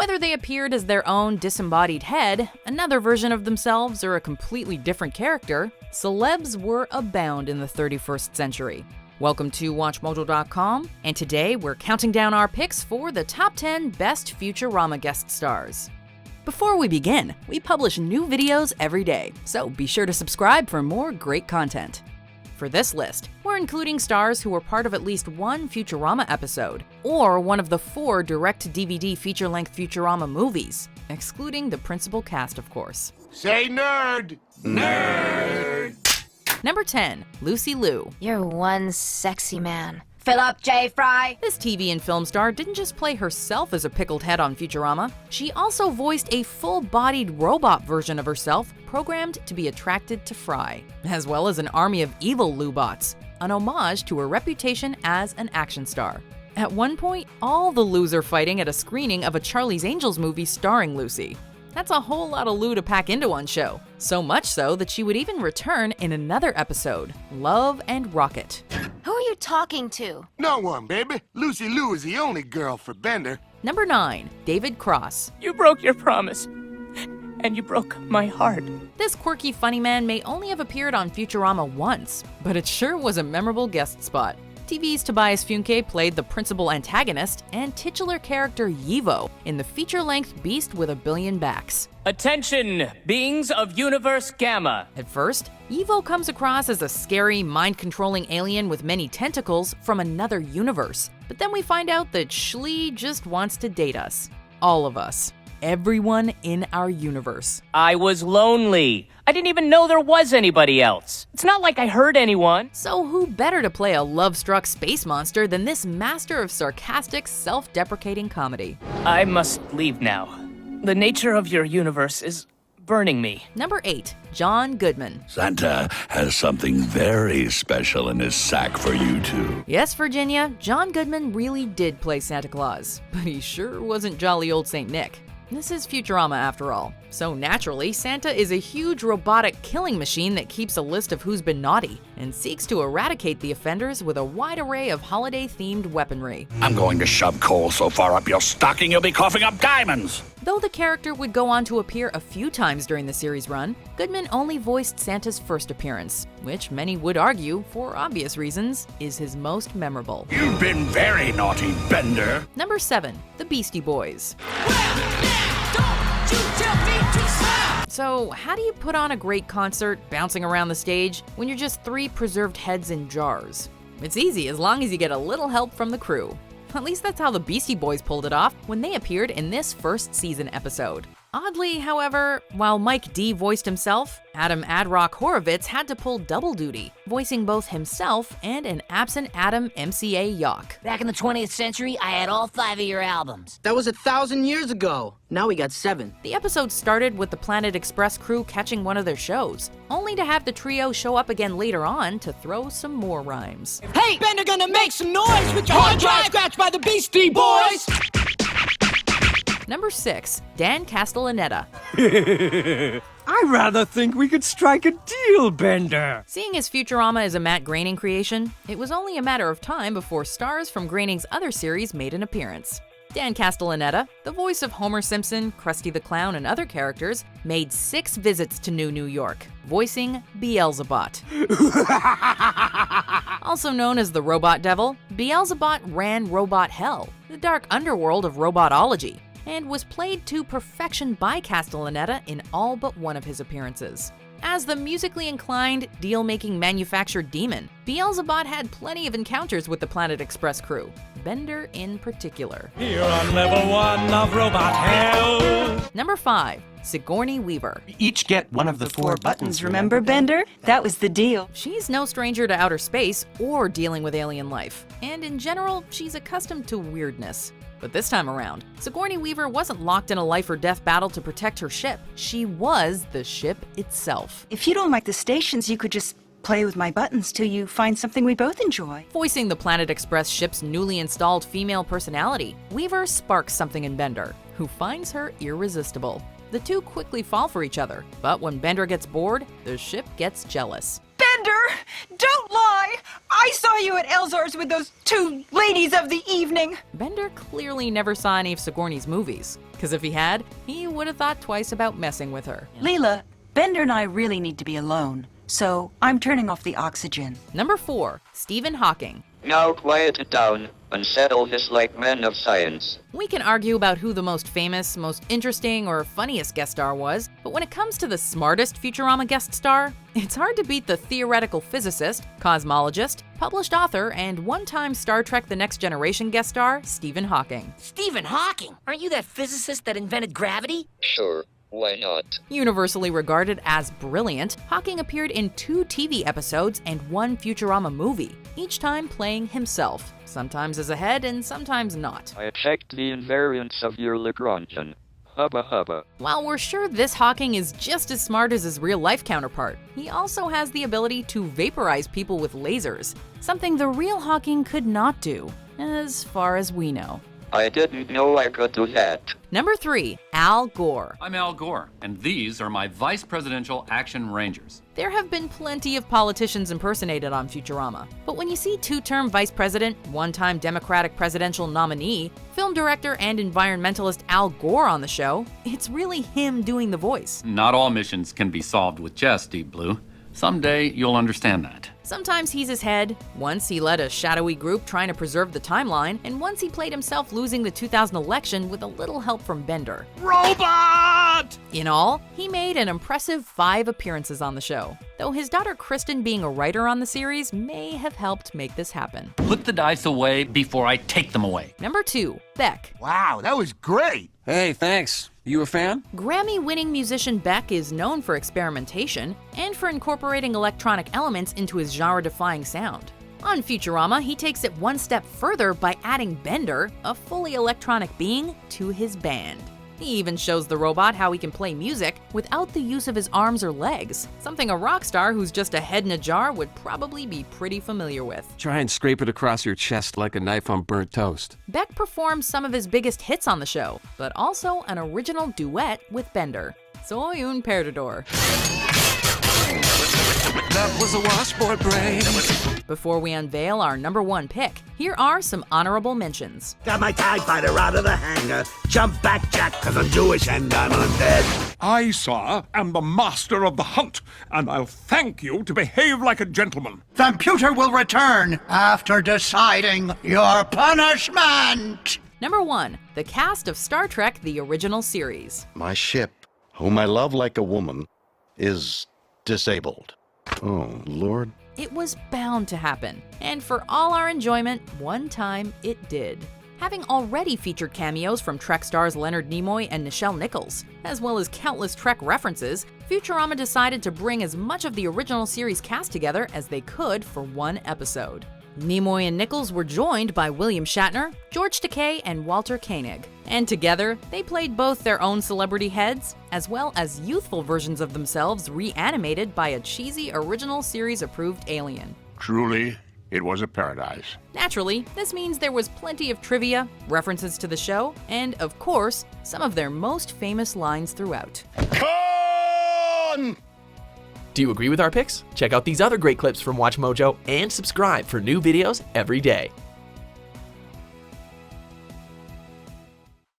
Whether they appeared as their own disembodied head, another version of themselves, or a completely different character, celebs were abound in the 31st century. Welcome to WatchMojo.com, and today we're counting down our picks for the top 10 best Futurama guest stars. Before we begin, we publish new videos every day, so be sure to subscribe for more great content. For this list, we're including stars who were part of at least one Futurama episode, or one of the 4 direct-to-DVD feature-length Futurama movies, excluding the principal cast, of course. Say nerd! Nerd! Number 10, Lucy Liu. You're one sexy man. Philip J. Fry. This TV and film star didn't just play herself as a pickled head on Futurama, she also voiced a full-bodied robot version of herself programmed to be attracted to Fry, as well as an army of evil Lubots, an homage to her reputation as an action star. At one point, all the Lus are fighting at a screening of a Charlie's Angels movie starring Lucy. That's a whole lot of Lu to pack into one show. So much so that she would even return in another episode, Love and Rocket. Who are you talking to? No one, baby. Lucy Liu is the only girl for Bender. Number 9, David Cross. You broke your promise, and you broke my heart. This quirky funny man may only have appeared on Futurama once, but it sure was a memorable guest spot. TV's Tobias Funke played the principal antagonist and titular character Yivo in the feature-length Beast with a Billion Backs. Attention, beings of Universe Gamma. At first, Yivo comes across as a scary, mind-controlling alien with many tentacles from another universe. But then we find out that Shlee just wants to date us. All of us. Everyone in our universe. I was lonely. I didn't even know there was anybody else. It's not like I hurt anyone. So who better to play a love-struck space monster than this master of sarcastic, self-deprecating comedy? I must leave now. The nature of your universe is burning me. Number 8, John Goodman. Santa has something very special in his sack for you two. Yes, Virginia, John Goodman really did play Santa Claus, but he sure wasn't jolly old Saint Nick. This is Futurama after all. So naturally, Santa is a huge robotic killing machine that keeps a list of who's been naughty and seeks to eradicate the offenders with a wide array of holiday-themed weaponry. I'm going to shove coal so far up your stocking you'll be coughing up diamonds. Though the character would go on to appear a few times during the series run, Goodman only voiced Santa's first appearance, which many would argue, for obvious reasons, is his most memorable. You've been very naughty, Bender. Number 7, the Beastie Boys. So, how do you put on a great concert bouncing around the stage when you're just 3 preserved heads in jars? It's easy as long as you get a little help from the crew. At least that's how the Beastie Boys pulled it off when they appeared in this first season episode. Oddly, however, while Mike D voiced himself, Adam Adrock Horovitz had to pull double duty, voicing both himself and an absent Adam MCA Yawk. Back in the 20th century, I had all 5 of your albums. That was 1,000 years ago. Now we got 7. The episode started with the Planet Express crew catching one of their shows, only to have the trio show up again later on to throw some more rhymes. Hey, Bender gonna make some noise with your hard drive scratched by the Beastie Boys! Number 6, Dan Castellaneta. I rather think we could strike a deal, Bender. Seeing as Futurama is a Matt Groening creation, it was only a matter of time before stars from Groening's other series made an appearance. Dan Castellaneta, the voice of Homer Simpson, Krusty the Clown, and other characters, made 6 visits to New York, voicing Beelzebot. Also known as the Robot Devil, Beelzebot ran Robot Hell, the dark underworld of robotology, and was played to perfection by Castellaneta in all but one of his appearances. As the musically inclined, deal-making manufactured demon, Beelzebot had plenty of encounters with the Planet Express crew, Bender in particular. Here on level 1 of Robot Hell. Number 5, Sigourney Weaver. Each get one of the 4 buttons, Remember, Bender? That was the deal. She's no stranger to outer space or dealing with alien life, and in general, she's accustomed to weirdness. But this time around, Sigourney Weaver wasn't locked in a life-or-death battle to protect her ship. She was the ship itself. If you don't like the stations, you could just play with my buttons till you find something we both enjoy. Voicing the Planet Express ship's newly installed female personality, Weaver sparks something in Bender, who finds her irresistible. The two quickly fall for each other, but when Bender gets bored, the ship gets jealous. Bender, don't lie! I saw you at Elzar's with those two ladies of the evening. Bender clearly never saw any of Sigourney's movies, because if he had, he would have thought twice about messing with her. Leela, Bender and I really need to be alone, so I'm turning off the oxygen. Number 4, Stephen Hawking. Now quiet it down and settle this like men of science. We can argue about who the most famous, most interesting, or funniest guest star was, but when it comes to the smartest Futurama guest star, it's hard to beat the theoretical physicist, cosmologist, published author, and one-time Star Trek The Next Generation guest star, Stephen Hawking. Stephen Hawking? Aren't you that physicist that invented gravity? Sure, why not? Universally regarded as brilliant, Hawking appeared in 2 TV episodes and 1 Futurama movie, each time playing himself, sometimes as a head and sometimes not. I checked the invariance of your Lagrangian. Hubba hubba. While we're sure this Hawking is just as smart as his real-life counterpart, he also has the ability to vaporize people with lasers, something the real Hawking could not do, as far as we know. I didn't know I could do that. Number 3, Al Gore. I'm Al Gore, and these are my Vice Presidential Action Rangers. There have been plenty of politicians impersonated on Futurama, but when you see 2-term vice president, 1-time Democratic presidential nominee, film director and environmentalist Al Gore on the show, it's really him doing the voice. Not all missions can be solved with chess, Deep Blue. Someday you'll understand that. Sometimes he's his head, once he led a shadowy group trying to preserve the timeline, and once he played himself losing the 2000 election with a little help from Bender. Robot! In all, he made an impressive 5 appearances on the show, though his daughter Kristen being a writer on the series may have helped make this happen. Put the dice away before I take them away. Number 2, Beck. Wow, that was great. Hey, thanks. You a fan? Grammy-winning musician Beck is known for experimentation and for incorporating electronic elements into his genre-defying sound. On Futurama, he takes it one step further by adding Bender, a fully electronic being, to his band. He even shows the robot how he can play music without the use of his arms or legs, something a rock star who's just a head in a jar would probably be pretty familiar with. Try and scrape it across your chest like a knife on burnt toast. Beck performs some of his biggest hits on the show, but also an original duet with Bender. Soy un perdedor. That was a washboard brain. Before we unveil our number 1 pick, here are some honorable mentions. Got my TIE fighter out of the hangar. Jump back, Jack, 'cause I'm Jewish and I'm undead. I, sir, am the master of the hunt, and I'll thank you to behave like a gentleman. The computer will return after deciding your punishment. Number 1, the cast of Star Trek The Original Series. My ship, whom I love like a woman, is disabled. Oh, Lord. It was bound to happen, and for all our enjoyment, one time it did. Having already featured cameos from Trek stars Leonard Nimoy and Nichelle Nichols, as well as countless Trek references, Futurama decided to bring as much of the original series cast together as they could for one episode. Nimoy and Nichols were joined by William Shatner, George Takei, and Walter Koenig. And together, they played both their own celebrity heads, as well as youthful versions of themselves reanimated by a cheesy original series-approved alien. Truly, it was a paradise. Naturally, this means there was plenty of trivia, references to the show, and, of course, some of their most famous lines throughout. Con! Do you agree with our picks? Check out these other great clips from WatchMojo and subscribe for new videos every day.